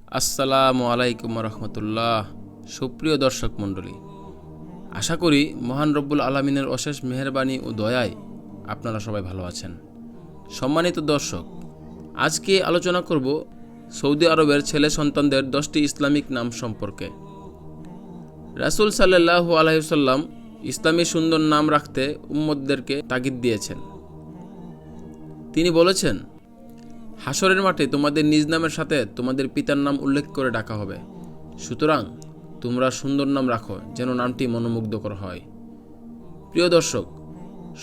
আসসালামু আলাইকুম রহমতুল্লাহ। সুপ্রিয় দর্শক মণ্ডলী, আশা করি মহান রব্বুল আলামিনের অশেষ মেহেরবানি ও দয়ায় আপনারা সবাই ভালো আছেন। সম্মানিত দর্শক, আজকে আলোচনা করব সৌদি আরবের ছেলে সন্তানদের 10টি ইসলামিক নাম সম্পর্কে। রাসূল সাল্লাল্লাহু আলাইহি ওয়াসাল্লাম ইসলামী সুন্দর নাম রাখতে উম্মতদেরকে তাগিদ দিয়েছেন। তিনি বলেছেন, হাসরের মাঠে তোমাদের নিজ নামের সাথে তোমাদের পিতার নাম উল্লেখ করে ডাকা হবে, সুতরাং তোমরা সুন্দর নাম রাখো যেন নামটি মনোমুগ্ধকর হয়। প্রিয় দর্শক,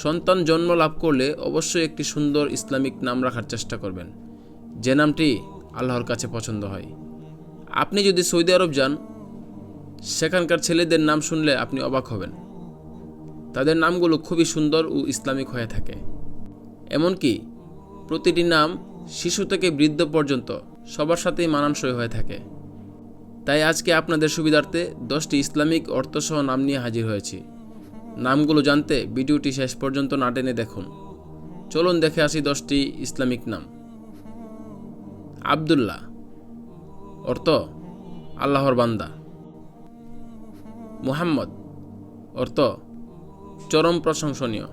সন্তান জন্ম লাভ করলে অবশ্যই একটি সুন্দর ইসলামিক নাম রাখার চেষ্টা করবেন, যে নামটি আল্লাহর কাছে পছন্দ হয়। আপনি যদি সৌদি আরব যান, সেখানকার ছেলেদের নাম শুনলে আপনি অবাক হবেন। তাদের নামগুলো খুবই সুন্দর ও ইসলামিক হয়ে থাকে। এমনকি প্রতিটি নাম শিশু থেকে বৃদ্ধ পর্যন্ত সবার সাথেই মানানসই হয়ে থাকে। তাই আজকে আপনাদের সুবিধার্থে 10টি ইসলামিক অর্থসহ নাম নিয়ে হাজির হয়েছি। নামগুলো জানতে ভিডিওটি শেষ পর্যন্ত না টেনে দেখুন। চলুন দেখে আসি 10টি ইসলামিক নাম। আব্দুল্লাহ, অর্থ আল্লাহর বান্দা। মুহাম্মদ, অর্থ চরম প্রশংসনীয়।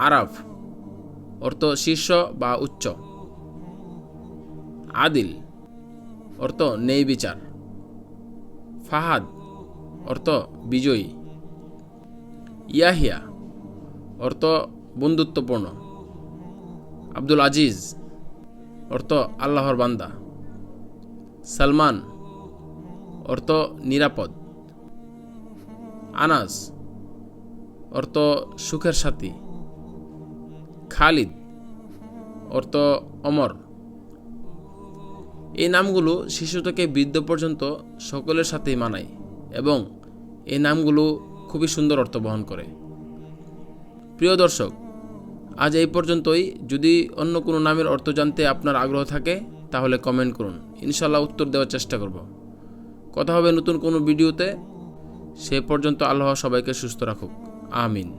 আরাফ, অর্থ শীর্ষ বা উচ্চ। আদিল, অর্থ ন্যায় বিচার। ফাহাদ, অর্থ বিজয়ী। ইয়াহিয়া, অর্থ বন্ধুত্বপূর্ণ। আব্দুল আজিজ, অর্থ আল্লাহর বান্দা। সালমান, অর্থ নিরাপদ। আনাস, অর্থ সুখের সাথী। খালিদ, অর্থ অমর। এই নামগুলো শিশু থেকে বৃদ্ধ পর্যন্ত সকলের সাথেই মানায় এবং এই নামগুলো খুবই সুন্দর অর্থ বহন করে। প্রিয় দর্শক, আজ এই পর্যন্তই। যদি অন্য কোনো নামের অর্থ জানতে আপনার আগ্রহ থাকে তাহলে কমেন্ট করুন, ইনশাল্লাহ উত্তর দেওয়ার চেষ্টা করব। কথা হবে নতুন কোনো ভিডিওতে। সে পর্যন্ত আল্লাহ সবাইকে সুস্থ রাখুক। আমিন।